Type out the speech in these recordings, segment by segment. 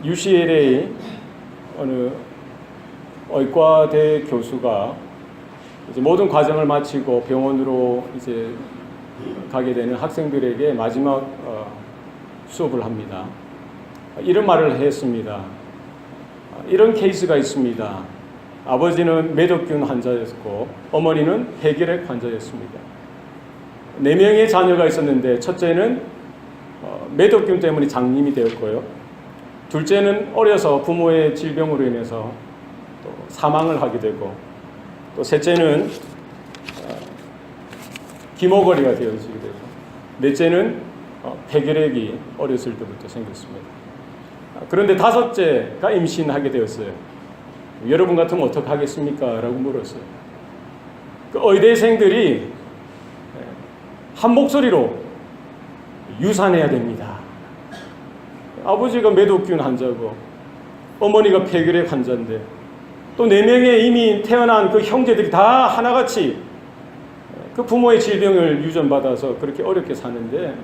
UCLA 어느 의과대 교수가 이제 모든 과정을 마치고 병원으로 이제 가게 되는 학생들에게 마지막 수업을 합니다. 이런 말을 했습니다. 이런 케이스가 있습니다. 아버지는 매독균 환자였고 어머니는 폐결핵 환자였습니다. 4명의 자녀가 있었는데 첫째는 매독균 때문에 장님이 되었고요. 둘째는 어려서 부모의 질병으로 인해서 또 사망을 하게 되고, 또 셋째는 기모거리가 되어지게 되고, 넷째는 폐결핵이 어렸을 때부터 생겼습니다. 그런데 다섯째가 임신하게 되었어요. 여러분 같으면 어떻게 하겠습니까? 라고 물었어요. 그 의대생들이 한 목소리로 유산해야 됩니다. 아버지가 매독균 환자고 어머니가 폐결핵 환자인데 또 4명의 이미 태어난 그 형제들이 다 하나같이 그 부모의 질병을 유전받아서 그렇게 어렵게 사는데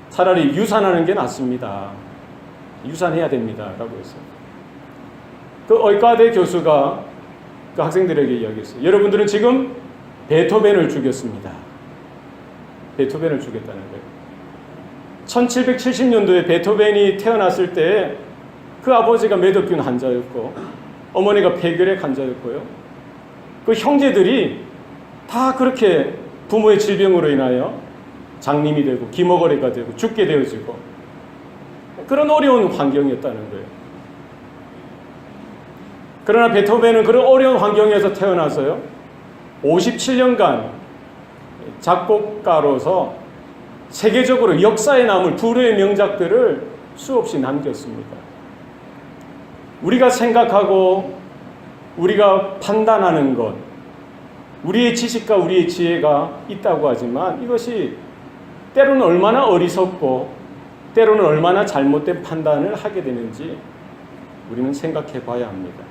차라리 유산하는 게 낫습니다. 유산해야 됩니다. 라고 했어요. 그 의과대 교수가 그 학생들에게 이야기했어요. 여러분들은 지금 베토벤을 죽였습니다. 베토벤을 죽였다는 거예요. 1770년도에 베토벤이 태어났을 때 그 아버지가 매독균 환자였고 어머니가 폐결핵 환자였고요. 그 형제들이 다 그렇게 부모의 질병으로 인하여 장님이 되고 기머거리가 되고 죽게 되어지고 그런 어려운 환경이었다는 거예요. 그러나 베토벤은 그런 어려운 환경에서 태어나서요 57년간 작곡가로서 세계적으로 역사에 남을 불후의 명작들을 수없이 남겼습니다. 우리가 생각하고 우리가 판단하는 것, 우리의 지식과 우리의 지혜가 있다고 하지만 이것이 때로는 얼마나 어리석고 때로는 얼마나 잘못된 판단을 하게 되는지 우리는 생각해 봐야 합니다.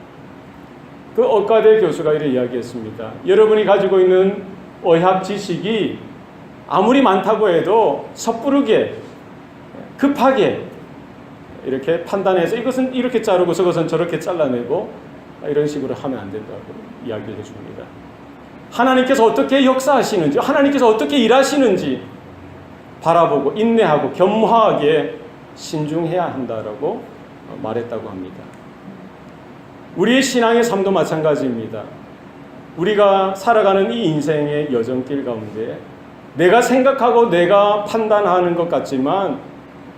그 의과대 교수가 이렇게 이야기했습니다. 여러분이 가지고 있는 의학 지식이 아무리 많다고 해도 섣부르게 급하게 이렇게 판단해서 이것은 이렇게 자르고 저것은 저렇게 잘라내고 이런 식으로 하면 안 된다고 이야기를 해줍니다. 하나님께서 어떻게 역사하시는지, 하나님께서 어떻게 일하시는지 바라보고 인내하고 겸허하게 신중해야 한다라고 말했다고 합니다. 우리의 신앙의 삶도 마찬가지입니다. 우리가 살아가는 이 인생의 여정길 가운데 내가 생각하고 내가 판단하는 것 같지만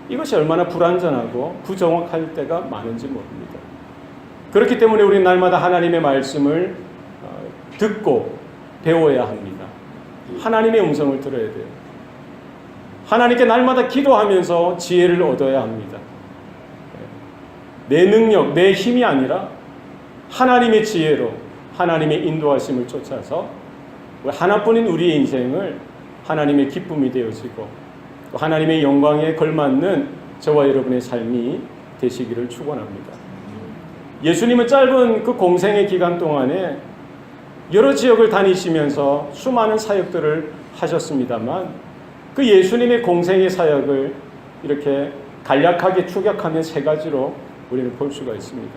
이것이 얼마나 불완전하고 부정확할 때가 많은지 모릅니다. 그렇기 때문에 우리는 날마다 하나님의 말씀을 듣고 배워야 합니다. 하나님의 음성을 들어야 돼요. 하나님께 날마다 기도하면서 지혜를 얻어야 합니다. 내 능력, 내 힘이 아니라 하나님의 지혜로 하나님의 인도하심을 쫓아서 하나뿐인 우리의 인생을 하나님의 기쁨이 되어지고 또 하나님의 영광에 걸맞는 저와 여러분의 삶이 되시기를 축원합니다. 예수님은 짧은 그 공생의 기간 동안에 여러 지역을 다니시면서 수많은 사역들을 하셨습니다만 그 예수님의 공생의 사역을 이렇게 간략하게 축약하면 3가지로 우리는 볼 수가 있습니다.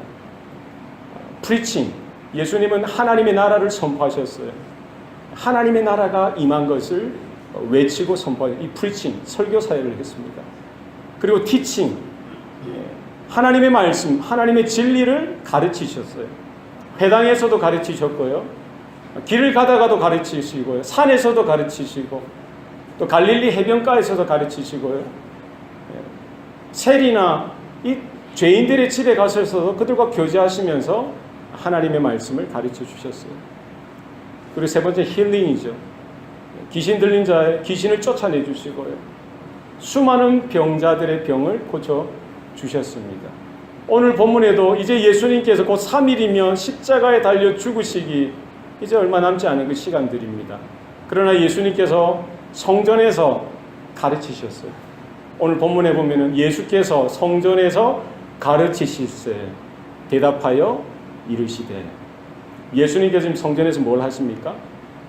프리칭, 예수님은 하나님의 나라를 선포하셨어요. 하나님의 나라가 임한 것을 외치고 선포하는 이 프리칭, 설교 사역을 했습니다. 그리고 티칭, 하나님의 말씀, 하나님의 진리를 가르치셨어요. 회당에서도 가르치셨고요. 길을 가다가도 가르치시고요. 산에서도 가르치시고 또 갈릴리 해변가에서도 가르치시고요. 세리나 이 죄인들의 집에 가셔서도 그들과 교제하시면서 하나님의 말씀을 가르쳐 주셨어요. 그리고 3번째 힐링이죠. 귀신 들린 자의 귀신을 쫓아내 주시고요. 수많은 병자들의 병을 고쳐 주셨습니다. 오늘 본문에도 이제 예수님께서 곧 3일이면 십자가에 달려 죽으시기 이제 얼마 남지 않은 그 시간들입니다. 그러나 예수님께서 성전에서 가르치셨어요. 오늘 본문에 보면은 예수께서 성전에서 가르치실세 대답하여 이르시되, 예수님께서 지금 성전에서 뭘 하십니까?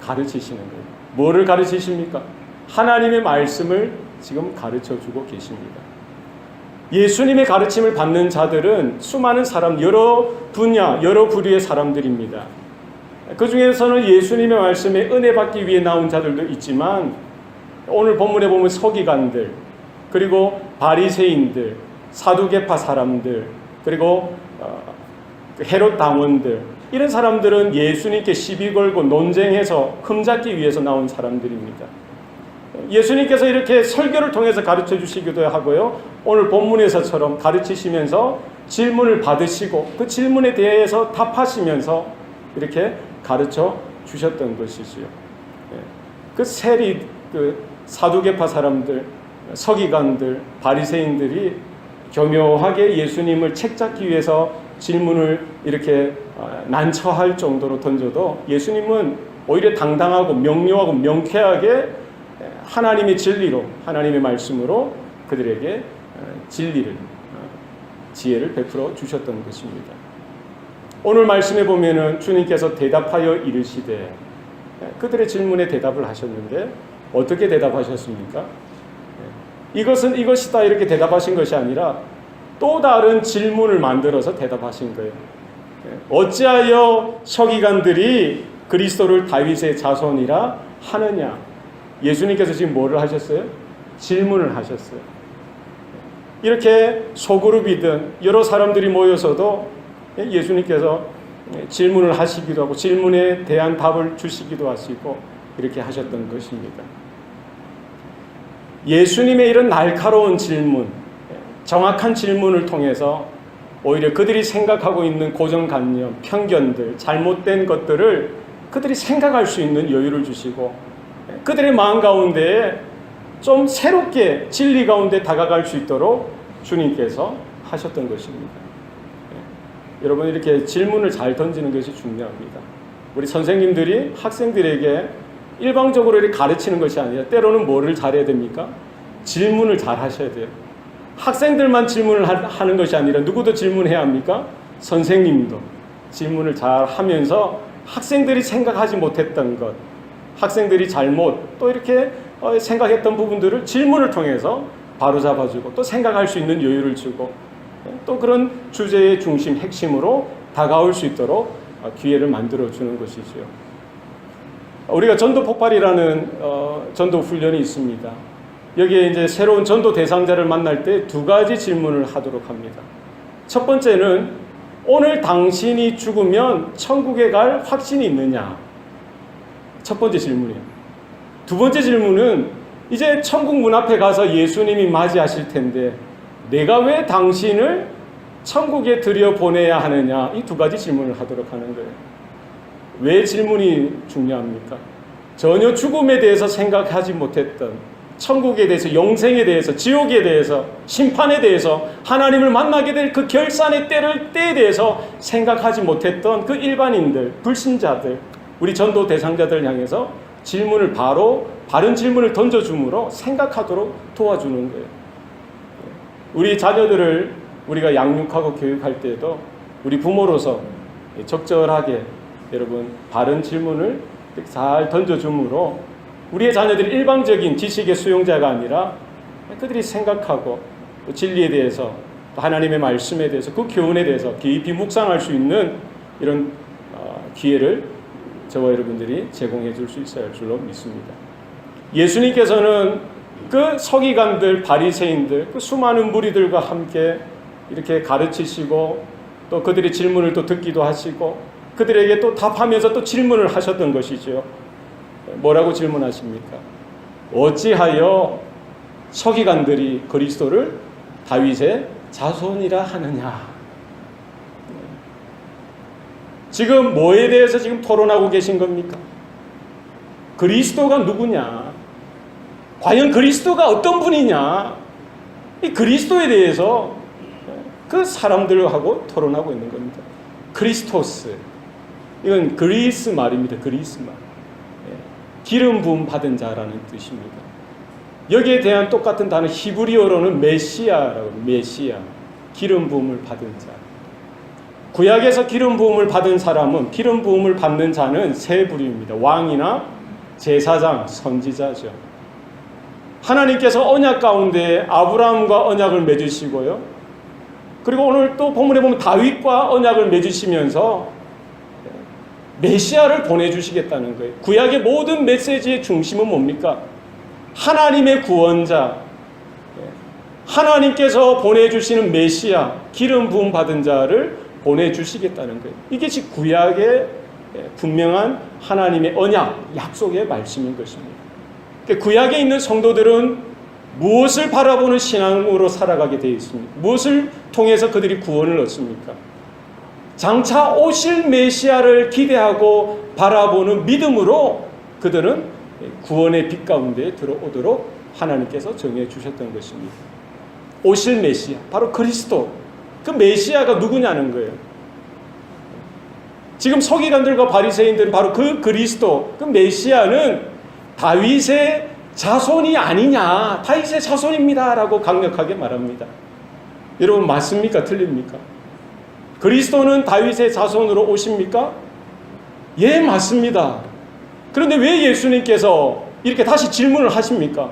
가르치시는 거예요. 뭐를 가르치십니까? 하나님의 말씀을 지금 가르쳐주고 계십니다. 예수님의 가르침을 받는 자들은 수많은 사람, 여러 분야, 여러 부류의 사람들입니다. 그 중에서는 예수님의 말씀에 은혜 받기 위해 나온 자들도 있지만 오늘 본문에 보면 서기관들, 그리고 바리새인들, 사두개파 사람들, 그리고 헤롯 당원들, 이런 사람들은 예수님께 시비 걸고 논쟁해서 흠잡기 위해서 나온 사람들입니다. 예수님께서 이렇게 설교를 통해서 가르쳐 주시기도 하고요, 오늘 본문에서처럼 가르치시면서 질문을 받으시고 그 질문에 대해서 답하시면서 이렇게 가르쳐 주셨던 것이지요. 그 세리, 그 사두개파 사람들, 서기관들, 바리새인들이 교묘하게 예수님을 책잡기 위해서 질문을 이렇게 난처할 정도로 던져도 예수님은 오히려 당당하고 명료하고 명쾌하게 하나님의 진리로, 하나님의 말씀으로 그들에게 진리를, 지혜를 베풀어 주셨던 것입니다. 오늘 말씀에 보면은 주님께서 대답하여 이르시되, 그들의 질문에 대답을 하셨는데 어떻게 대답하셨습니까? 이것은 이것이다 이렇게 대답하신 것이 아니라 또 다른 질문을 만들어서 대답하신 거예요. 어찌하여 서기관들이 그리스도를 다윗의 자손이라 하느냐? 예수님께서 지금 뭐를 하셨어요? 질문을 하셨어요. 이렇게 소그룹이든 여러 사람들이 모여서도 예수님께서 질문을 하시기도 하고 질문에 대한 답을 주시기도 하시고 이렇게 하셨던 것입니다. 예수님의 이런 날카로운 질문, 정확한 질문을 통해서 오히려 그들이 생각하고 있는 고정관념, 편견들, 잘못된 것들을 그들이 생각할 수 있는 여유를 주시고 그들의 마음 가운데에 좀 새롭게 진리 가운데 다가갈 수 있도록 주님께서 하셨던 것입니다. 여러분, 이렇게 질문을 잘 던지는 것이 중요합니다. 우리 선생님들이 학생들에게 일방적으로 이렇게 가르치는 것이 아니라 때로는 뭐를 잘해야 됩니까? 질문을 잘 하셔야 돼요. 학생들만 질문을 하는 것이 아니라 누구도 질문해야 합니까? 선생님도 질문을 잘 하면서 학생들이 생각하지 못했던 것, 학생들이 잘못 또 이렇게 생각했던 부분들을 질문을 통해서 바로잡아주고 또 생각할 수 있는 여유를 주고 또 그런 주제의 중심, 핵심으로 다가올 수 있도록 기회를 만들어주는 것이죠. 우리가 전도 폭발이라는 전도 훈련이 있습니다. 여기에 이제 새로운 전도 대상자를 만날 때 두 가지 질문을 하도록 합니다. 첫 번째는 오늘 당신이 죽으면 천국에 갈 확신이 있느냐? 첫 번째 질문이에요. 두 번째 질문은 이제 천국 문 앞에 가서 예수님이 맞이하실 텐데 내가 왜 당신을 천국에 들여보내야 하느냐? 이 두 가지 질문을 하도록 하는 거예요. 왜 질문이 중요합니까? 전혀 죽음에 대해서 생각하지 못했던, 천국에 대해서, 영생에 대해서, 지옥에 대해서, 심판에 대해서, 하나님을 만나게 될 그 결산의 때에 대해서 생각하지 못했던 그 일반인들, 불신자들, 우리 전도 대상자들 향해서 질문을 바른 질문을 던져줌으로 생각하도록 도와주는 거예요. 우리 자녀들을 우리가 양육하고 교육할 때에도 우리 부모로서 적절하게 여러분 바른 질문을 잘 던져줌으로 우리의 자녀들이 일방적인 지식의 수용자가 아니라 그들이 생각하고 또 진리에 대해서 또 하나님의 말씀에 대해서 그 교훈에 대해서 깊이 묵상할 수 있는 이런 기회를 저와 여러분들이 제공해 줄 수 있어야 할 줄로 믿습니다. 예수님께서는 그 서기관들, 바리새인들, 그 수많은 무리들과 함께 이렇게 가르치시고 또 그들의 질문을 또 듣기도 하시고 그들에게 또 답하면서 또 질문을 하셨던 것이죠. 뭐라고 질문하십니까? 어찌하여 서기관들이 그리스도를 다윗의 자손이라 하느냐? 지금 뭐에 대해서 지금 토론하고 계신 겁니까? 그리스도가 누구냐? 과연 그리스도가 어떤 분이냐? 이 그리스도에 대해서 그 사람들하고 토론하고 있는 겁니다. 크리스토스. 이건 그리스 말입니다. 그리스 말. 기름 부음 받은 자라는 뜻입니다. 여기에 대한 똑같은 단어 히브리어로는 메시아라고 합니다. 메시아. 기름 부음을 받은 자. 구약에서 기름 부음을 받은 사람은, 기름 부음을 받는 자는 세 부류입니다. 왕이나 제사장, 선지자죠. 하나님께서 언약 가운데 아브라함과 언약을 맺으시고요. 그리고 오늘 또 본문에 보면 다윗과 언약을 맺으시면서 메시아를 보내주시겠다는 거예요. 구약의 모든 메시지의 중심은 뭡니까? 하나님의 구원자, 하나님께서 보내주시는 메시아, 기름 부음 받은 자를 보내주시겠다는 거예요. 이게 지금 구약의 분명한 하나님의 언약, 약속의 말씀인 것입니다. 구약에 있는 성도들은 무엇을 바라보는 신앙으로 살아가게 되어 있습니다. 무엇을 통해서 그들이 구원을 얻습니까? 장차 오실 메시아를 기대하고 바라보는 믿음으로 그들은 구원의 빛 가운데 들어오도록 하나님께서 정해 주셨던 것입니다. 오실 메시아, 바로 그리스도. 그 메시아가 누구냐는 거예요. 지금 서기관들과 바리새인들은 바로 그 그리스도, 그 메시아는 다윗의 자손이 아니냐, 다윗의 자손입니다 라고 강력하게 말합니다. 여러분 맞습니까? 틀립니까? 그리스도는 다윗의 자손으로 오십니까? 예, 맞습니다. 그런데 왜 예수님께서 이렇게 다시 질문을 하십니까?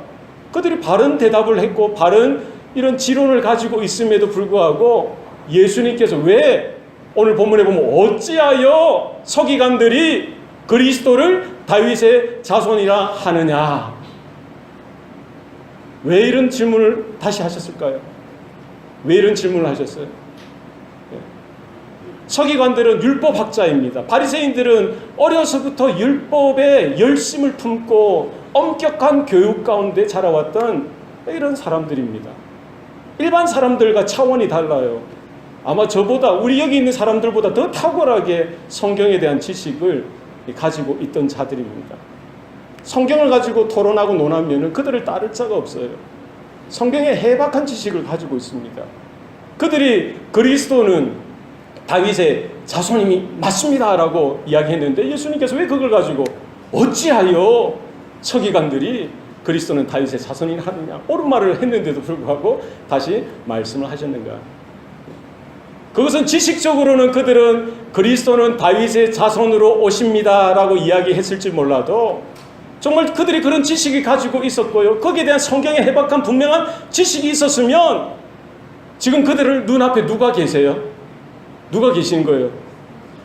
그들이 바른 대답을 했고 바른 이런 지론을 가지고 있음에도 불구하고 예수님께서 왜 오늘 본문에 보면 어찌하여 서기관들이 그리스도를 다윗의 자손이라 하느냐? 왜 이런 질문을 다시 하셨을까요? 왜 이런 질문을 하셨어요? 서기관들은 율법학자입니다. 바리새인들은 어려서부터 율법에 열심을 품고 엄격한 교육 가운데 자라왔던 이런 사람들입니다. 일반 사람들과 차원이 달라요. 아마 저보다, 우리 여기 있는 사람들보다 더 탁월하게 성경에 대한 지식을 가지고 있던 자들입니다. 성경을 가지고 토론하고 논하면 그들을 따를 자가 없어요. 성경에 해박한 지식을 가지고 있습니다. 그들이 그리스도는 다윗의 자손이 맞습니다 라고 이야기했는데 예수님께서 왜 그걸 가지고 어찌하여 서기관들이 그리스도는 다윗의 자손이 하느냐, 옳은 말을 했는데도 불구하고 다시 말씀을 하셨는가? 그것은 지식적으로는 그들은 그리스도는 다윗의 자손으로 오십니다 라고 이야기했을지 몰라도 정말 그들이 그런 지식이 가지고 있었고요, 거기에 대한 성경의 해박한 분명한 지식이 있었으면 지금 그들을 눈앞에 누가 계세요? 누가 계신 거예요?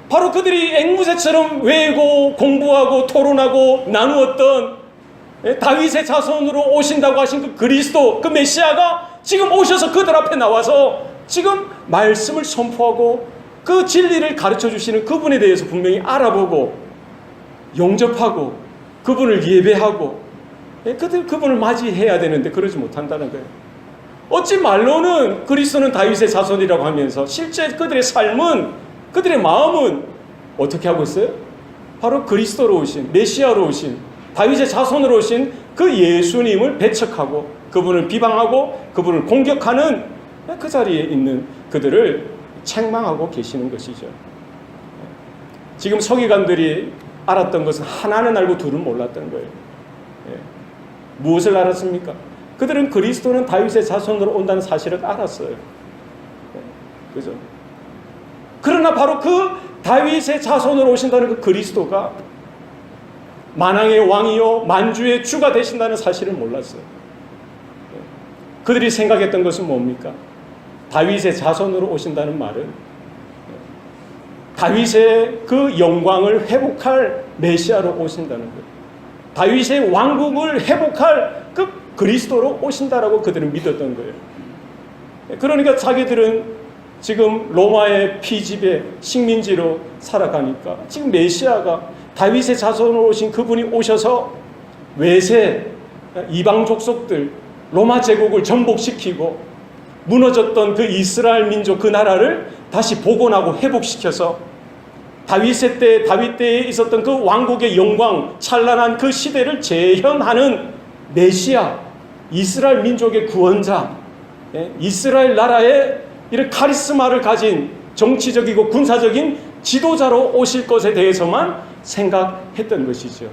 바로 그들이 앵무새처럼 외우고 공부하고 토론하고 나누었던 다윗의 자손으로 오신다고 하신 그 그리스도, 그 메시아가 지금 오셔서 그들 앞에 나와서 지금 말씀을 선포하고 그 진리를 가르쳐 주시는 그분에 대해서 분명히 알아보고 영접하고 그분을 예배하고 그분을 맞이해야 되는데 그러지 못한다는 거예요. 어찌 말로는 그리스도는 다윗의 자손이라고 하면서 실제 그들의 삶은, 그들의 마음은 어떻게 하고 있어요? 바로 그리스도로 오신, 메시아로 오신, 다윗의 자손으로 오신 그 예수님을 배척하고 그분을 비방하고 그분을 공격하는 그 자리에 있는 그들을 책망하고 계시는 것이죠. 지금 서기관들이 알았던 것은 하나는 알고 둘은 몰랐던 거예요. 무엇을 알았습니까? 그들은 그리스도는 다윗의 자손으로 온다는 사실을 알았어요. 그죠? 그러나 바로 그 다윗의 자손으로 오신다는 그 그리스도가 만왕의 왕이요 만주의 주가 되신다는 사실을 몰랐어요. 그들이 생각했던 것은 뭡니까? 다윗의 자손으로 오신다는 말은 다윗의 그 영광을 회복할 메시아로 오신다는 거예요. 다윗의 왕국을 회복할 그 그리스도로 오신다라고 그들은 믿었던 거예요. 그러니까 자기들은 지금 로마의 피지배 식민지로 살아가니까 지금 메시아가 다윗의 자손으로 오신 그분이 오셔서 외세 이방 족속들 로마 제국을 정복시키고 무너졌던 그 이스라엘 민족 그 나라를 다시 복원하고 회복시켜서 다윗 때에 있었던 그 왕국의 영광 찬란한 그 시대를 재현하는 메시아, 이스라엘 민족의 구원자, 이스라엘 나라의 이런 카리스마를 가진 정치적이고 군사적인 지도자로 오실 것에 대해서만 생각했던 것이죠.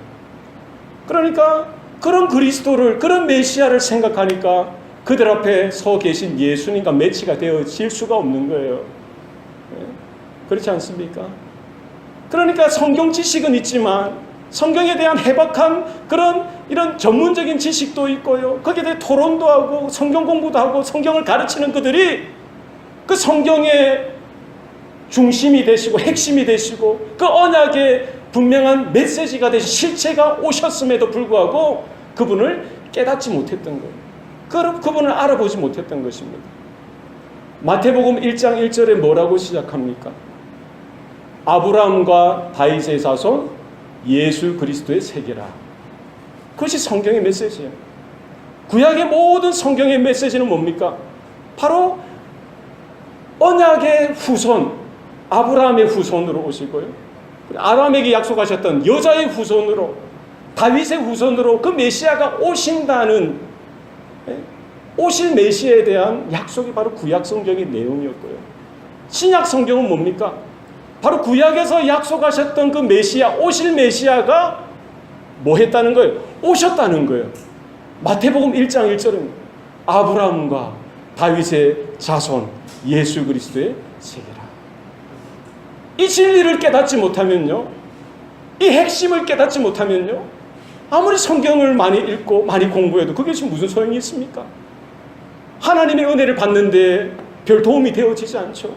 그러니까 그런 그리스도를, 그런 메시아를 생각하니까 그들 앞에 서 계신 예수님과 매치가 되어질 수가 없는 거예요. 그렇지 않습니까? 그러니까 성경 지식은 있지만 성경에 대한 해박한 그런 이런 전문적인 지식도 있고요. 거기에 대해 토론도 하고 성경 공부도 하고 성경을 가르치는 그들이 그 성경의 중심이 되시고 핵심이 되시고 그 언약의 분명한 메시지가 되신 실체가 오셨음에도 불구하고 그분을 깨닫지 못했던 거예요. 그분을 알아보지 못했던 것입니다. 마태복음 1장 1절에 뭐라고 시작합니까? 아브라함과 다윗의 자손 예수 그리스도의 세계라. 그것이 성경의 메시지예요. 구약의 모든 성경의 메시지는 뭡니까? 바로 언약의 후손, 아브라함의 후손으로 오시고요. 아브라함에게 약속하셨던 여자의 후손으로, 다윗의 후손으로 그 메시아가 오신다는, 오실 메시아에 대한 약속이 바로 구약 성경의 내용이었고요. 신약 성경은 뭡니까? 바로 구약에서 약속하셨던 그 메시아, 오실 메시아가 뭐 했다는 거예요? 오셨다는 거예요. 마태복음 1장 1절은 아브라함과 다윗의 자손 예수 그리스도의 세계라. 이 진리를 깨닫지 못하면요, 이 핵심을 깨닫지 못하면요, 아무리 성경을 많이 읽고 많이 공부해도 그게 지금 무슨 소용이 있습니까? 하나님의 은혜를 받는데 별 도움이 되어지지 않죠.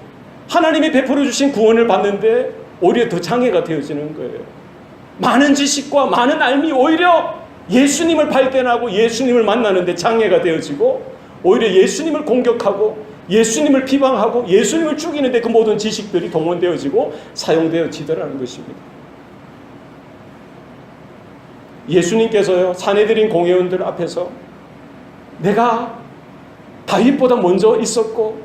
하나님이 베풀어 주신 구원을 받는데 오히려 더 장애가 되어지는 거예요. 많은 지식과 많은 알미 오히려 예수님을 발견하고 예수님을 만나는데 장애가 되어지고 오히려 예수님을 공격하고 예수님을 비방하고 예수님을 죽이는데 그 모든 지식들이 동원되어지고 사용되어지더라는 것입니다. 예수님께서요, 사내들인 공회원들 앞에서 내가 다윗보다 먼저 있었고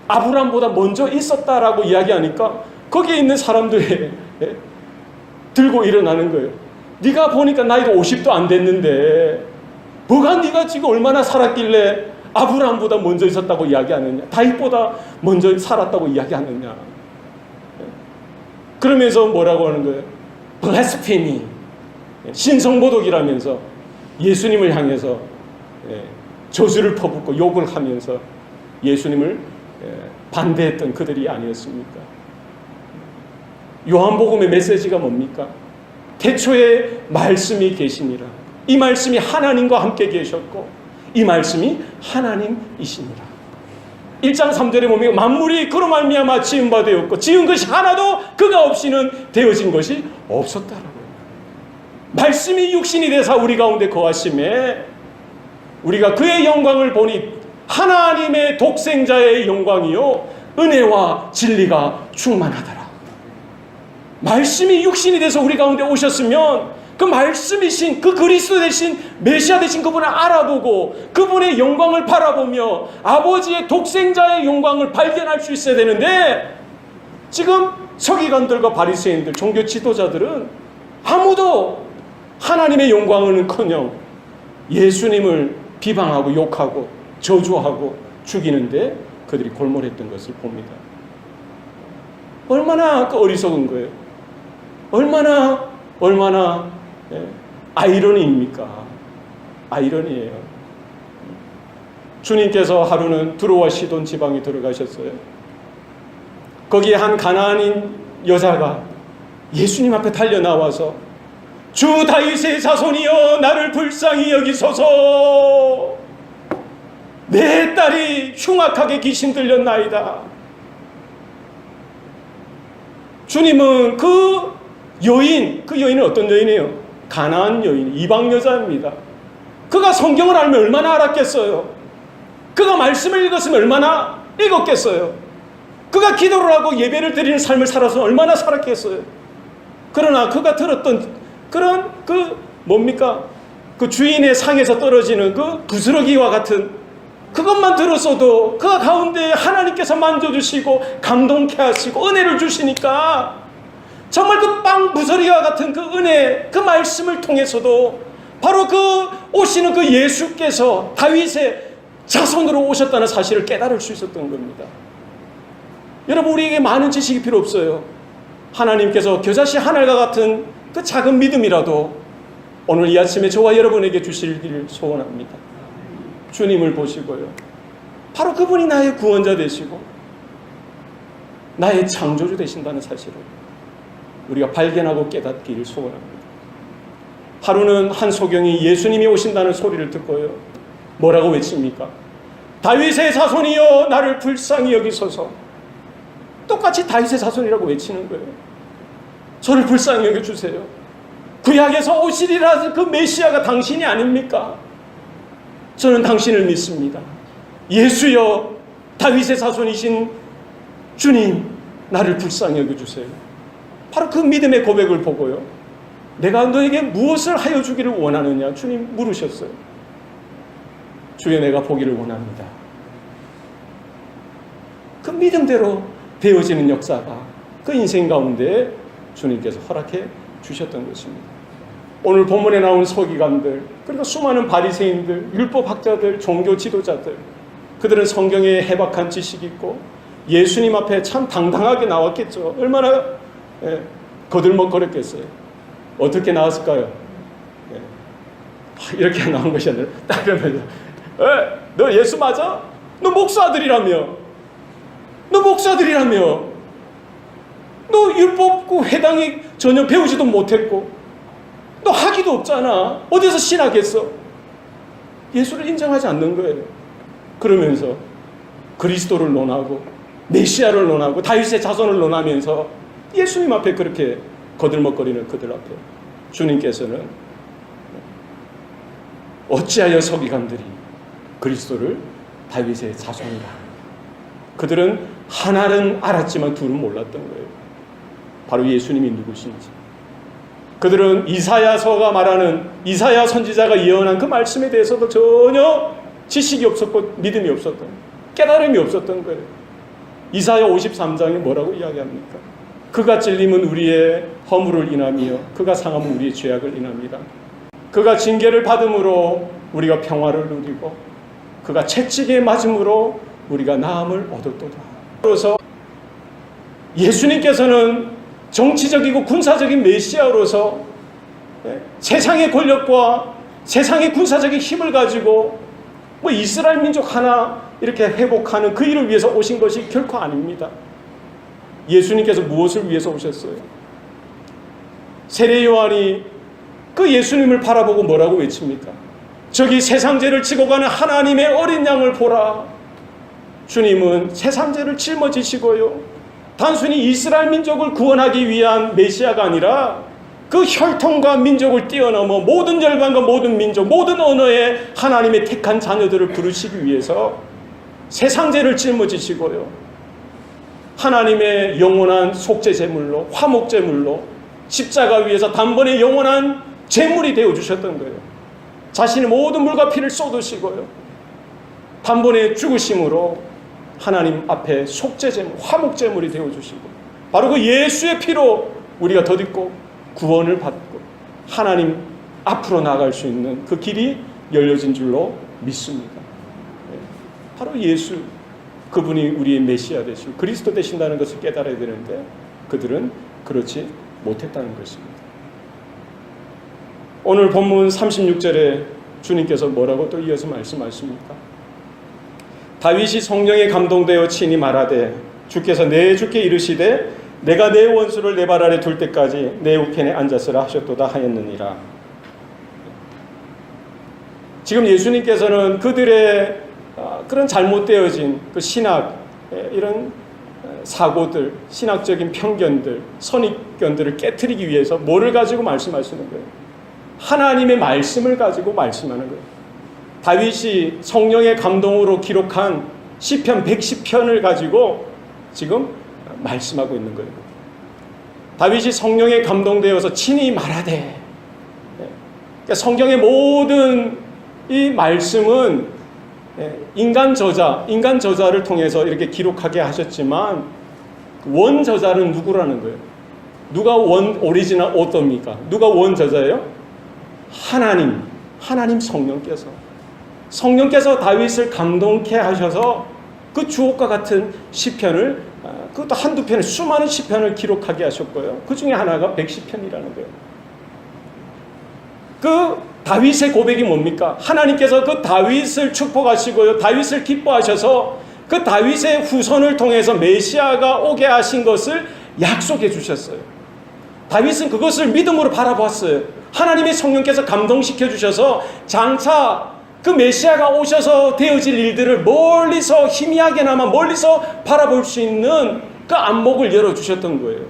아브라함보다 먼저 있었다라고 이야기하니까 거기에 있는 사람들이 들고 일어나는 거예요. 네가 보니까 나이도 50도 안 됐는데 뭐가 네가 지금 얼마나 살았길래 아브라함보다 먼저 있었다고 이야기하느냐, 다윗보다 먼저 살았다고 이야기하느냐. 그러면서 뭐라고 하는 거예요? 블라스페미, 신성모독이라면서 예수님을 향해서 저주를 퍼붓고 욕을 하면서 예수님을 반대했던 그들이 아니었습니까? 요한복음의 메시지가 뭡니까? 태초에 말씀이 계시니라. 이 말씀이 하나님과 함께 계셨고 이 말씀이 하나님이시니라. 1장 3절에 보면 만물이 그로 말미암아 지은 바 되었고 지은 것이 하나도 그가 없이는 되어진 것이 없었다라고요. 말씀이 육신이 되사 우리 가운데 거하심에 우리가 그의 영광을 보니 하나님의 독생자의 영광이요 은혜와 진리가 충만하더라. 말씀이 육신이 돼서 우리 가운데 오셨으면 그 말씀이신 그 그리스도 되신 메시아 되신 그분을 알아보고 그분의 영광을 바라보며 아버지의 독생자의 영광을 발견할 수 있어야 되는데 지금 서기관들과 바리새인들 종교 지도자들은 아무도 하나님의 영광은커녕 예수님을 비방하고 욕하고 저주하고 죽이는데 그들이 골몰했던 것을 봅니다. 얼마나 어리석은 거예요. 얼마나 아이러니입니까? 아이러니예요. 주님께서 하루는 두로와 시돈 지방에 들어가셨어요. 거기에 한 가나안인 여자가 예수님 앞에 달려나와서 주 다윗의 자손이여 나를 불쌍히 여기소서, 내 딸이 흉악하게 귀신 들렸나이다. 주님은 그 여인은 어떤 여인이에요? 가나안 여인, 이방 여자입니다. 그가 성경을 알면 얼마나 알았겠어요? 그가 말씀을 읽었으면 얼마나 읽었겠어요? 그가 기도를 하고 예배를 드리는 삶을 살아서 얼마나 살았겠어요? 그러나 그가 들었던 그런 그 주인의 상에서 떨어지는 그 부스러기와 같은 그것만 들었어도 그 가운데 하나님께서 만져주시고 감동케 하시고 은혜를 주시니까 정말 그 빵 부스러기와 같은 그 은혜, 그 말씀을 통해서도 바로 그 오시는 그 예수께서 다윗의 자손으로 오셨다는 사실을 깨달을 수 있었던 겁니다. 여러분, 우리에게 많은 지식이 필요 없어요. 하나님께서 겨자씨 하늘과 같은 그 작은 믿음이라도 오늘 이 아침에 저와 여러분에게 주시기를 소원합니다. 주님을 보시고요, 바로 그분이 나의 구원자 되시고 나의 창조주 되신다는 사실을 우리가 발견하고 깨닫기를 소원합니다. 하루는 한 소경이 예수님이 오신다는 소리를 듣고요, 뭐라고 외칩니까? 다윗의 자손이여 나를 불쌍히 여기소서. 똑같이 다윗의 자손이라고 외치는 거예요. 저를 불쌍히 여겨주세요. 구약에서 오시리라 그 메시아가 당신이 아닙니까? 저는 당신을 믿습니다. 예수여, 다윗의 자손이신 주님, 나를 불쌍히 여겨주세요. 바로 그 믿음의 고백을 보고요, 내가 너에게 무엇을 하여 주기를 원하느냐 주님 물으셨어요. 주여, 내가 보기를 원합니다. 그 믿음대로 되어지는 역사가 그 인생 가운데 주님께서 허락해 주셨던 것입니다. 오늘 본문에 나온 서기관들, 그리고 수많은 바리새인들, 율법학자들, 종교 지도자들, 그들은 성경에 해박한 지식이 있고 예수님 앞에 참 당당하게 나왔겠죠. 얼마나 거들먹거렸겠어요. 어떻게 나왔을까요? 이렇게 나온 것이 아니라 딱 이러면서, 너 예수 맞아? 너 목사들이라며? 너 목사들이라며? 너 율법 회당에 전혀 배우지도 못했고 너 학위도 없잖아. 어디서 신학했어? 예수를 인정하지 않는 거예요. 그러면서 그리스도를 논하고 메시아를 논하고 다윗의 자손을 논하면서 예수님 앞에 그렇게 거들먹거리는 그들 앞에 주님께서는 어찌하여 서기관들이 그리스도를 다윗의 자손이라. 그들은 하나는 알았지만 둘은 몰랐던 거예요. 바로 예수님이 누구신지. 그들은 이사야서가 말하는, 이사야 선지자가 예언한 그 말씀에 대해서도 전혀 지식이 없었고 믿음이 없었던, 깨달음이 없었던 거예요. 이사야 53장에 뭐라고 이야기합니까? 그가 찔림은 우리의 허물을 인하며 그가 상함은 우리의 죄악을 인합니다. 그가 징계를 받음으로 우리가 평화를 누리고 그가 채찍에 맞음으로 우리가 나음을 얻었도다. 그래서 예수님께서는 정치적이고 군사적인 메시아로서 세상의 권력과 세상의 군사적인 힘을 가지고 뭐 이스라엘 민족 하나 이렇게 회복하는 그 일을 위해서 오신 것이 결코 아닙니다. 예수님께서 무엇을 위해서 오셨어요? 세례 요한이 그 예수님을 바라보고 뭐라고 외칩니까? 저기 세상 죄를 지고 가는 하나님의 어린 양을 보라. 주님은 세상 죄를 짊어지시고요, 단순히 이스라엘 민족을 구원하기 위한 메시아가 아니라 그 혈통과 민족을 뛰어넘어 모든 열방과 모든 민족, 모든 언어의 하나님의 택한 자녀들을 부르시기 위해서 세상 죄를 짊어지시고요, 하나님의 영원한 속죄 제물로, 화목 제물로 십자가 위에서 단번에 영원한 제물이 되어 주셨던 거예요. 자신의 모든 물과 피를 쏟으시고요, 단번에 죽으심으로 하나님 앞에 속죄 제물, 화목 제물이 되어 주시고, 바로 그 예수의 피로 우리가 덧입고 구원을 받고 하나님 앞으로 나아갈 수 있는 그 길이 열려진 줄로 믿습니다. 바로 예수, 그분이 우리의 메시아 되시고 그리스도 되신다는 것을 깨달아야 되는데 그들은 그렇지 못했다는 것입니다. 오늘 본문 36절에 주님께서 뭐라고 또 이어서 말씀하십니까? 다윗이 성령에 감동되어 친히 말하되 주께서 내 주께 이르시되 내가 내 원수를 내 발 아래 둘 때까지 내 우편에 앉았으라 하셨도다 하였느니라. 지금 예수님께서는 그들의 그런 잘못되어진 그 신학, 이런 사고들, 신학적인 편견들, 선입견들을 깨트리기 위해서 뭐를 가지고 말씀하시는 거예요? 하나님의 말씀을 가지고 말씀하는 거예요. 다윗이 성령의 감동으로 기록한 시편 110편을 가지고 지금 말씀하고 있는 거예요. 다윗이 성령에 감동되어서 친히 말하되, 그러니까 성경의 모든 이 말씀은 인간 저자를 통해서 이렇게 기록하게 하셨지만 원 저자는 누구라는 거예요? 누가 원 오리지널 오더입니까? 누가 원 저자예요? 하나님 성령께서 다윗을 감동케 하셔서 그 주옥과 같은 시편을, 그것도 한두 편을, 수많은 시편을 기록하게 하셨고요. 그 중에 하나가 110편이라는 거예요. 그 다윗의 고백이 뭡니까? 하나님께서 그 다윗을 축복하시고요, 다윗을 기뻐하셔서 그 다윗의 후손을 통해서 메시아가 오게 하신 것을 약속해 주셨어요. 다윗은 그것을 믿음으로 바라봤어요. 하나님의 성령께서 감동시켜 주셔서 장차 그 메시아가 오셔서 되어질 일들을 멀리서 희미하게나마 멀리서 바라볼 수 있는 그 안목을 열어주셨던 거예요.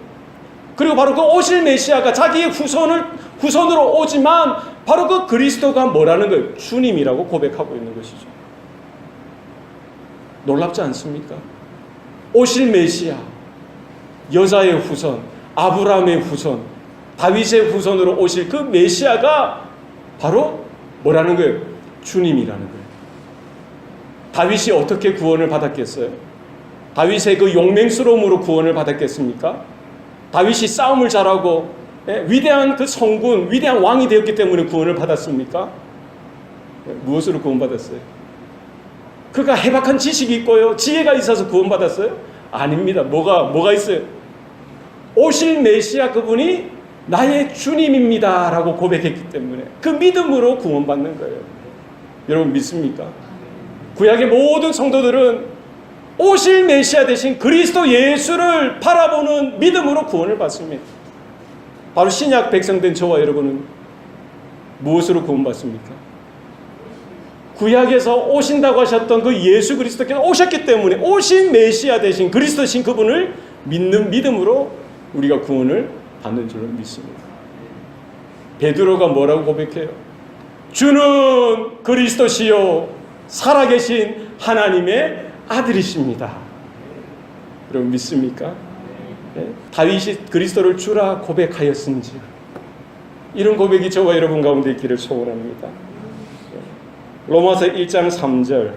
그리고 바로 그 오실 메시아가 자기의 후손으로 오지만 바로 그 그리스도가 뭐라는 거예요? 주님이라고 고백하고 있는 것이죠. 놀랍지 않습니까? 오실 메시아, 여자의 후손, 아브라함의 후손, 다윗의 후손으로 오실 그 메시아가 바로 뭐라는 거예요? 주님이라는 거예요. 다윗이 어떻게 구원을 받았겠어요? 다윗의 그 용맹스러움으로 구원을 받았겠습니까? 다윗이 싸움을 잘하고 위대한 그 성군, 위대한 왕이 되었기 때문에 구원을 받았습니까? 무엇으로 구원받았어요? 그가 해박한 지식이 있고요, 지혜가 있어서 구원받았어요? 아닙니다. 뭐가 있어요? 오실 메시아 그분이 나의 주님입니다 라고 고백했기 때문에 그 믿음으로 구원받는 거예요. 여러분 믿습니까? 구약의 모든 성도들은 오실 메시아 대신 그리스도 예수를 바라보는 믿음으로 구원을 받습니다. 바로 신약 백성된 저와 여러분은 무엇으로 구원받습니까? 구약에서 오신다고 하셨던 그 예수 그리스도께서 오셨기 때문에 오신 메시아 대신 그리스도신 그분을 믿는 믿음으로 우리가 구원을 받는 줄로 믿습니다. 베드로가 뭐라고 고백해요? 주는 그리스도시요 살아계신 하나님의 아들이십니다. 여러분 믿습니까? 네? 다윗이 그리스도를 주라 고백하였은지 이런 고백이 저와 여러분 가운데 있기를 소원합니다. 로마서 1장 3절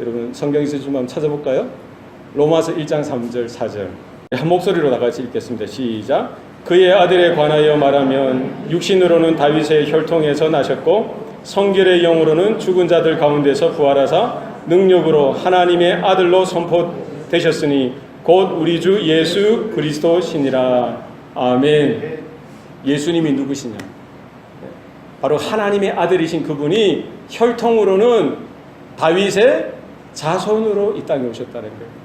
여러분 성경 있으시면 한번 찾아볼까요? 로마서 1장 3절 4절 한 목소리로 다 같이 읽겠습니다. 시작. 그의 아들에 관하여 말하면 육신으로는 다윗의 혈통에서 나셨고 성결의 영으로는 죽은 자들 가운데서 부활하사 능력으로 하나님의 아들로 선포되셨으니 곧 우리 주 예수 그리스도시니라. 아멘. 예수님이 누구시냐? 바로 하나님의 아들이신 그분이 혈통으로는 다윗의 자손으로 이 땅에 오셨다는 거예요.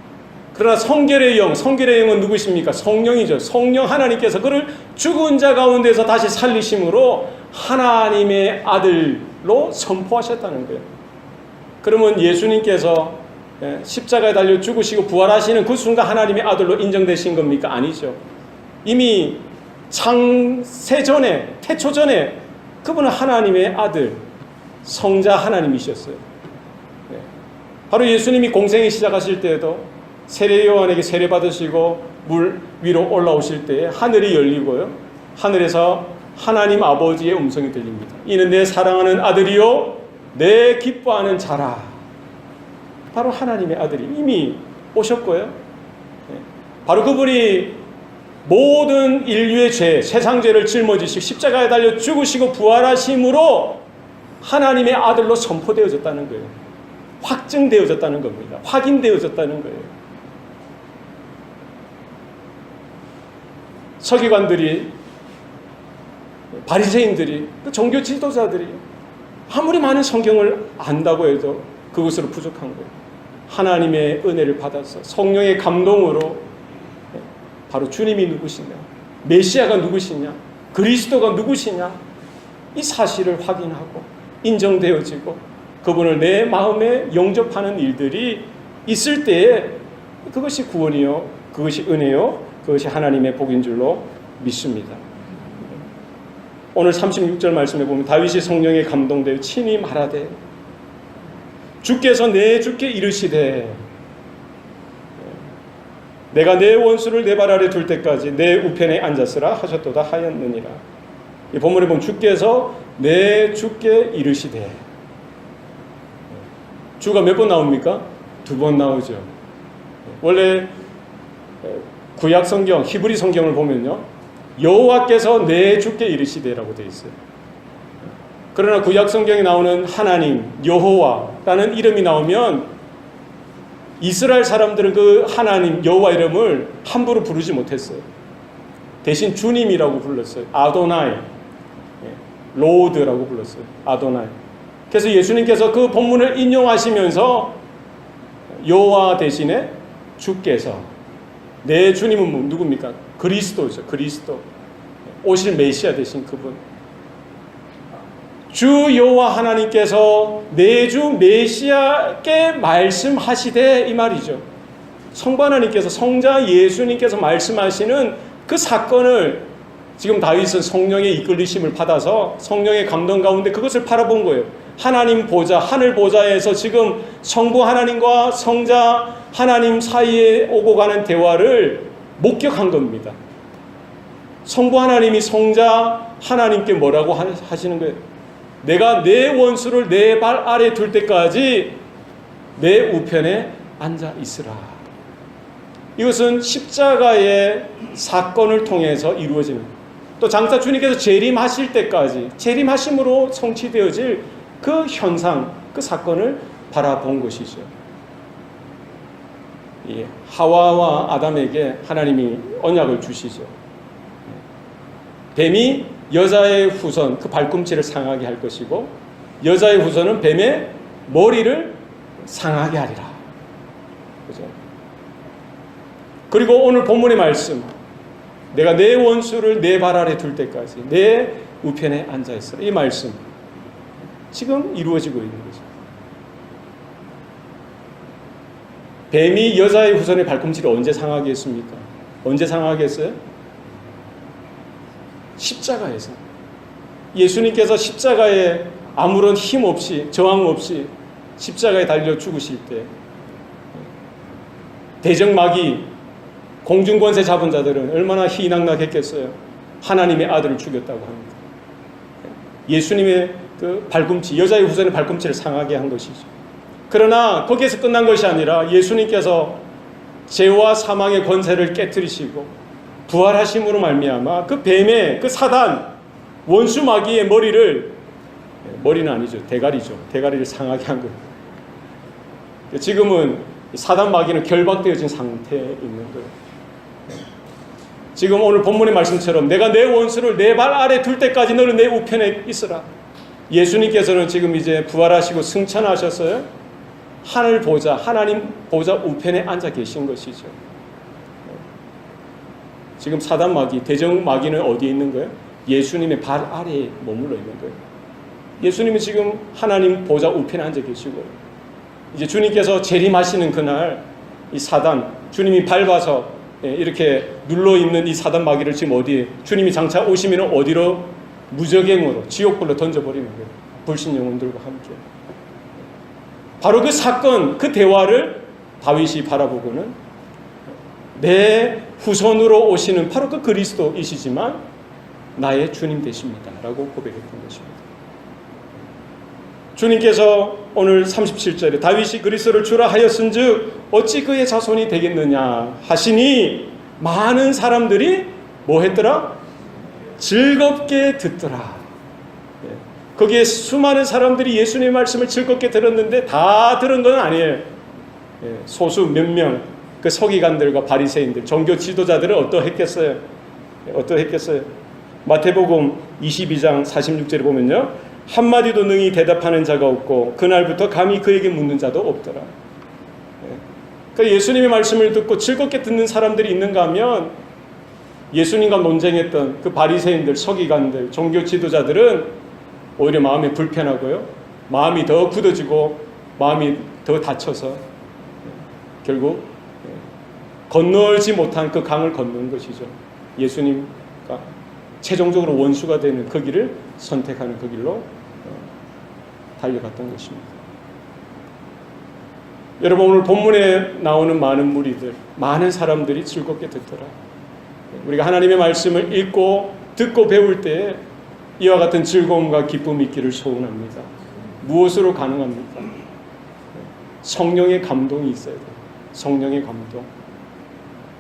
그러나 성결의 영은 누구십니까? 성령이죠. 성령 하나님께서 그를 죽은 자 가운데서 다시 살리심으로 하나님의 아들로 선포하셨다는 거예요. 그러면 예수님께서 십자가에 달려 죽으시고 부활하시는 그 순간 하나님의 아들로 인정되신 겁니까? 아니죠. 이미 창세 전에, 태초 전에 그분은 하나님의 아들, 성자 하나님이셨어요. 바로 예수님이 공생을 시작하실 때에도 세례 요한에게 세례 받으시고 물 위로 올라오실 때에 하늘이 열리고요. 하늘에서 하나님 아버지의 음성이 들립니다. 이는 내 사랑하는 아들이요 내 기뻐하는 자라. 바로 하나님의 아들이 이미 오셨고요. 바로 그분이 모든 인류의 죄, 세상 죄를 짊어지시고 십자가에 달려 죽으시고 부활하심으로 하나님의 아들로 선포되어졌다는 거예요. 확증되어졌다는 겁니다. 확인되어졌다는 거예요. 서기관들이, 바리새인들이, 종교 지도자들이 아무리 많은 성경을 안다고 해도 그것으로 부족한 거예요. 하나님의 은혜를 받아서 성령의 감동으로 바로 주님이 누구시냐, 메시아가 누구시냐, 그리스도가 누구시냐 이 사실을 확인하고 인정되어지고 그분을 내 마음에 영접하는 일들이 있을 때에 그것이 구원이요, 그것이 은혜요, 그것이 하나님의 복인 줄로 믿습니다. 오늘 36절 말씀에 보면 다윗이 성령에 감동되어 친히 말하되 주께서 내 주께 이르시되 내가 내 원수를 내 발 아래 둘 때까지 내 우편에 앉았으라 하셨도다 하였느니라. 이 본문에 보면 주께서 내 주께 이르시되, 주가 몇 번 나옵니까? 2번 나오죠. 원래 구약 성경, 히브리 성경을 보면요, 여호와께서 내 주께 이르시되라고 되어 있어요. 그러나 구약 성경에 나오는 하나님, 여호와라는 이름이 나오면 이스라엘 사람들은 그 하나님, 여호와 이름을 함부로 부르지 못했어요. 대신 주님이라고 불렀어요. 아도나이, 로드라고 불렀어요. 아도나이. 그래서 예수님께서 그 본문을 인용하시면서 여호와 대신에 주께서, 내 주님은 누굽니까? 그리스도죠. 그리스도. 오실 메시아 되신 그분. 주 여호와 하나님께서 내주 메시아께 말씀하시되 이 말이죠. 성부 하나님께서 성자 예수님께서 말씀하시는 그 사건을 지금 다윗은 성령의 이끌리심을 받아서 성령의 감동 가운데 그것을 바라본 거예요. 하나님 보좌, 하늘 보좌에서 지금 성부 하나님과 성자 하나님 사이에 오고 가는 대화를 목격한 겁니다. 성부 하나님이 성자 하나님께 뭐라고 하시는 거예요? 내가 내 원수를 내 발 아래 둘 때까지 내 우편에 앉아 있으라. 이것은 십자가의 사건을 통해서 이루어지는, 또 장차 주님께서 재림하실 때까지 재림하심으로 성취되어질 그 현상, 그 사건을 바라본 것이죠. 하와와 아담에게 하나님이 언약을 주시죠. 뱀이 여자의 후손, 그 발꿈치를 상하게 할 것이고 여자의 후손은 뱀의 머리를 상하게 하리라. 그죠? 그리고 오늘 본문의 말씀, 내가 내 원수를 내 발 아래 둘 때까지 내 우편에 앉아 있어라. 이 말씀 지금 이루어지고 있는 거죠. 뱀이 여자의 후손의 발꿈치를 언제 상하게 했습니까? 언제 상하게 했어요? 십자가에서. 예수님께서 십자가에 아무런 힘 없이, 저항 없이 십자가에 달려 죽으실 때 대적마귀, 공중권세 잡은 자들은 얼마나 희낙낙했겠어요. 하나님의 아들을 죽였다고 합니다. 예수님의 그 발꿈치, 여자의 후손의 발꿈치를 상하게 한 것이죠. 그러나 거기에서 끝난 것이 아니라 예수님께서 죄와 사망의 권세를 깨뜨리시고 부활하심으로 말미암아 그 뱀의, 그 사단, 원수 마귀의 머리를, 머리는 아니죠, 대가리죠, 대가리를 상하게 한 거예요. 지금은 사단 마귀는 결박되어진 상태에 있는 거예요. 지금 오늘 본문의 말씀처럼 내가 내 원수를 내 발 아래 둘 때까지 너는 내 우편에 있으라. 예수님께서는 지금 이제 부활하시고 승천하셨어요. 하늘 보좌, 하나님 보좌 우편에 앉아 계신 것이죠. 지금 사단 마귀, 대적 마귀는 어디에 있는 거예요? 예수님의 발 아래에 머물러 있는 거예요. 예수님은 지금 하나님 보좌 우편에 앉아 계시고 이제 주님께서 재림하시는 그날 이 사단, 주님이 밟아서 이렇게 눌러있는 이 사단 마귀를 지금 어디에, 주님이 장차 오시면 어디로? 무적행으로 지옥불로 던져버리는 거예요. 불신 영혼들과 함께. 바로 그 사건, 그 대화를 다윗이 바라보고는 내 후손으로 오시는 바로 그 그리스도이시지만 나의 주님 되십니다 라고 고백했던 것입니다. 주님께서 오늘 37절에 다윗이 그리스도를 주라 하였은즉 어찌 그의 자손이 되겠느냐 하시니 많은 사람들이 뭐 했더라? 즐겁게 듣더라. 거기에 수많은 사람들이 예수님의 말씀을 즐겁게 들었는데 다 들은 건 아니에요. 소수 몇 명, 그 서기관들과 바리새인들, 종교 지도자들은 어떠했겠어요? 어떠했겠어요? 마태복음 22장 46절에 보면요, 한마디도 능히 대답하는 자가 없고 그날부터 감히 그에게 묻는 자도 없더라. 그러니까 예수님의 말씀을 듣고 즐겁게 듣는 사람들이 있는가 하면 예수님과 논쟁했던 그 바리새인들, 서기관들, 종교 지도자들은 오히려 마음이 불편하고요, 마음이 더 굳어지고 마음이 더 다쳐서 결국 건너지 못한 그 강을 건너는 것이죠. 예수님과 최종적으로 원수가 되는 그 길을 선택하는 그 길로 달려갔던 것입니다. 여러분, 오늘 본문에 나오는 많은 무리들, 많은 사람들이 즐겁게 듣더라. 우리가 하나님의 말씀을 읽고 듣고 배울 때 이와 같은 즐거움과 기쁨이 있기를 소원합니다. 무엇으로 가능합니까? 성령의 감동이 있어야 돼요. 성령의 감동.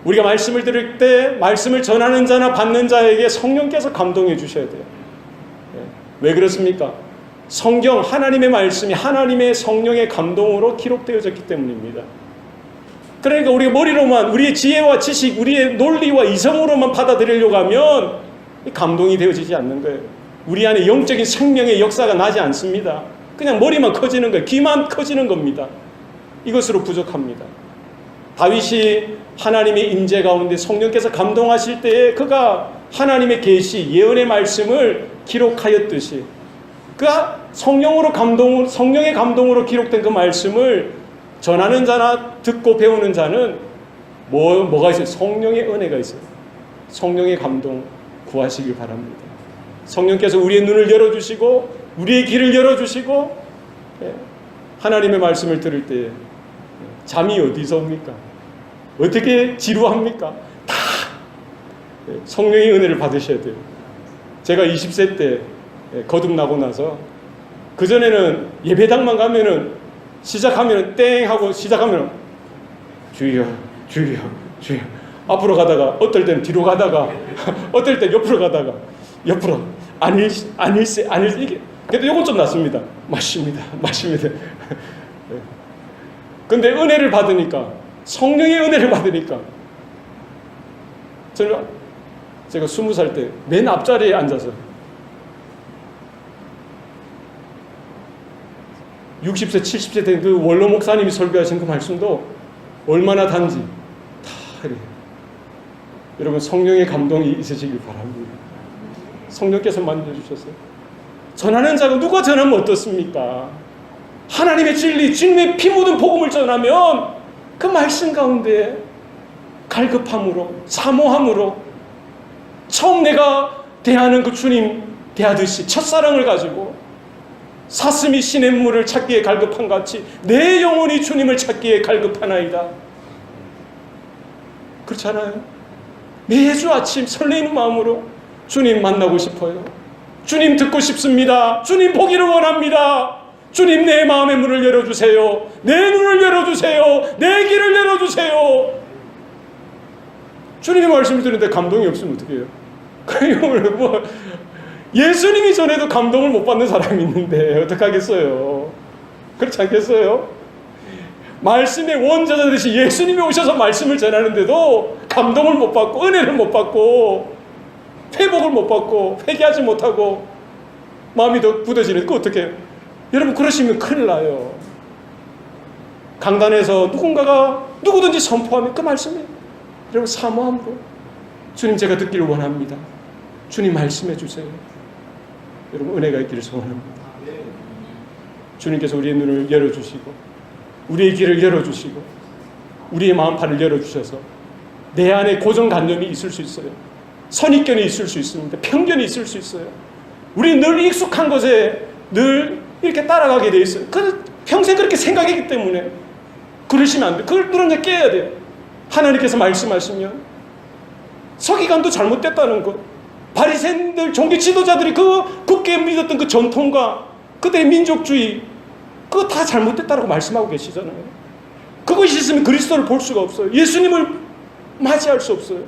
우리가 말씀을 들을 때 말씀을 전하는 자나 받는 자에게 성령께서 감동해 주셔야 돼요. 왜 그렇습니까? 성경, 하나님의 말씀이 하나님의 성령의 감동으로 기록되어졌기 때문입니다. 그러니까 우리가 머리로만, 우리의 지혜와 지식, 우리의 논리와 이성으로만 받아들이려고 하면 감동이 되어지지 않는 거예요. 우리 안에 영적인 생명의 역사가 나지 않습니다. 그냥 머리만 커지는 거예요. 귀만 커지는 겁니다. 이것으로 부족합니다. 다윗이 하나님의 임재 가운데 성령께서 감동하실 때에 그가 하나님의 계시, 예언의 말씀을 기록하였듯이 성령의 감동으로 기록된 그 말씀을 전하는 자나 듣고 배우는 자는 뭐가 있어요? 성령의 은혜가 있어요. 성령의 감동 구하시길 바랍니다. 성령께서 우리의 눈을 열어주시고 우리의 길을 열어주시고 하나님의 말씀을 들을 때 잠이 어디서 옵니까? 어떻게 지루합니까? 다 성령의 은혜를 받으셔야 돼요. 제가 20세 때 거듭나고 나서 그전에는 예배당만 가면은 시작하면 땡 하고 시작하면 주여 주여 주여 앞으로 가다가 어떨 때는 뒤로 가다가 어떨 때 옆으로 가다가 옆으로 아닐세 이게 그래도 요건 좀 낫습니다. 맞습니다. 근데 은혜를 받으니까 성령의 은혜를 받으니까 제가 20살 때 맨 앞자리에 앉아서 60세 70세 된 그 원로 목사님이 설교하신 그 말씀도 얼마나 단지 다 그래요. 여러분 성령의 감동이 있으시길 바랍니다. 성령께서 만져주셨어요. 전하는 자가 누가 전하면 어떻습니까? 하나님의 진리, 주님의 피 묻은 복음을 전하면 그 말씀 가운데 갈급함으로 사모함으로 처음 내가 대하는 그 주님 대하듯이 첫사랑을 가지고 사슴이 시냇물을 찾기에 갈급한 같이 내 영혼이 주님을 찾기에 갈급하나이다. 그렇잖아요. 매주 아침 설레이는 마음으로 주님 만나고 싶어요. 주님 듣고 싶습니다. 주님 보기를 원합니다. 주님 내 마음의 문을 열어주세요. 내 눈을 열어주세요. 내 길을 열어주세요. 주님의 말씀을 듣는데 감동이 없으면 어떻게 해요? 예수님이 전에도 감동을 못 받는 사람이 있는데 어떡하겠어요? 그렇지 않겠어요? 말씀의 원자자 되시 예수님이 오셔서 말씀을 전하는데도 감동을 못 받고 은혜를 못 받고 회복을 못 받고 회개하지 못하고 마음이 더 굳어지는 거 어떻게 해요? 여러분 그러시면 큰일 나요. 강단에서 누군가가 누구든지 선포하면 그 말씀에 여러분 사모함으로 주님 제가 듣기를 원합니다. 주님 말씀해 주세요. 여러분 은혜가 있기를 소원합니다. 주님께서 우리의 눈을 열어주시고 우리의 길을 열어주시고 우리의 마음판을 열어주셔서 내 안에 고정관념이 있을 수 있어요. 선입견이 있을 수 있습니다. 편견이 있을 수 있어요. 우리 늘 익숙한 것에 늘 이렇게 따라가게 돼 있어요. 평생 그렇게 생각했기 때문에 그러시면 안 돼요. 그걸 뚫어내 깨야 돼요. 하나님께서 말씀하시면 서기관도 잘못됐다는 것, 바리새인들 종교 지도자들이 그 굳게 믿었던 그 전통과 그들의 민족주의 그거 다 잘못됐다고 말씀하고 계시잖아요. 그것이 있으면 그리스도를 볼 수가 없어요. 예수님을 맞이할 수 없어요.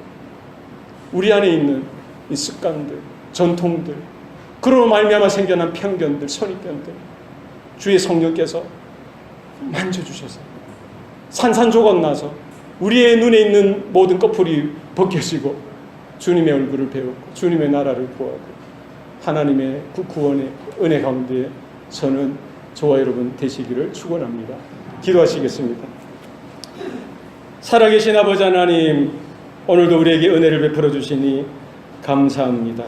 우리 안에 있는 이 습관들, 전통들, 그로 말미암아 생겨난 편견들, 선입견들 주의 성령께서 만져주셔서 산산조각 나서 우리의 눈에 있는 모든 꺼풀이 벗겨지고 주님의 얼굴을 배우고 주님의 나라를 구하고 하나님의 그 구원의 은혜 가운데 저는 저와 여러분 되시기를 축원합니다. 기도하시겠습니다. 살아계신 아버지 하나님, 오늘도 우리에게 은혜를 베풀어 주시니 감사합니다.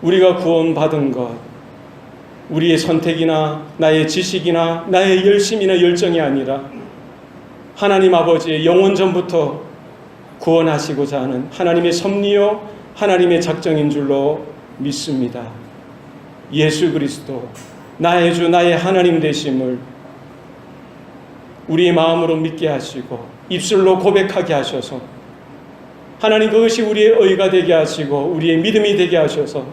우리가 구원받은 것, 우리의 선택이나 나의 지식이나 나의 열심이나 열정이 아니라 하나님 아버지의 영원 전부터 구원하시고자 하는 하나님의 섭리요 하나님의 작정인 줄로 믿습니다. 예수 그리스도 나의 주 나의 하나님 되심을 우리의 마음으로 믿게 하시고 입술로 고백하게 하셔서 하나님 그것이 우리의 의가 되게 하시고 우리의 믿음이 되게 하셔서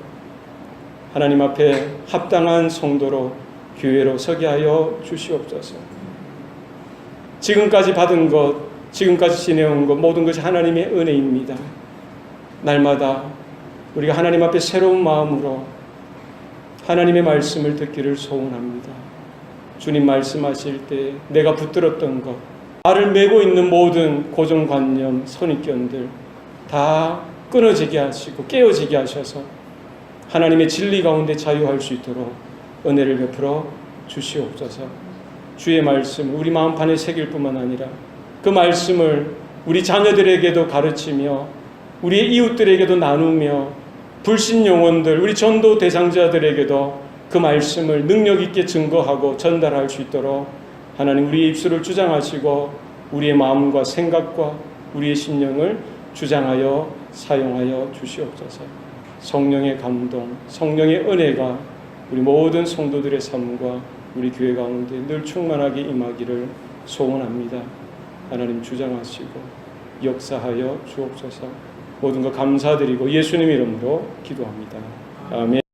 하나님 앞에 합당한 성도로 교회로 서게 하여 주시옵소서. 지금까지 받은 것, 지금까지 지내온 것 모든 것이 하나님의 은혜입니다. 날마다 우리가 하나님 앞에 새로운 마음으로 하나님의 말씀을 듣기를 소원합니다. 주님 말씀하실 때 내가 붙들었던 것, 나를 메고 있는 모든 고정관념, 선입견들 다 끊어지게 하시고 깨어지게 하셔서 하나님의 진리 가운데 자유할 수 있도록 은혜를 베풀어 주시옵소서. 주의 말씀 우리 마음판에 새길 뿐만 아니라 그 말씀을 우리 자녀들에게도 가르치며 우리의 이웃들에게도 나누며 불신 영혼들, 우리 전도 대상자들에게도 그 말씀을 능력 있게 증거하고 전달할 수 있도록 하나님 우리의 입술을 주장하시고 우리의 마음과 생각과 우리의 심령을 주장하여 사용하여 주시옵소서. 성령의 감동, 성령의 은혜가 우리 모든 성도들의 삶과 우리 교회 가운데 늘 충만하게 임하기를 소원합니다. 하나님 주장하시고 역사하여 주옵소서. 모든 것 감사드리고 예수님 이름으로 기도합니다. 아멘.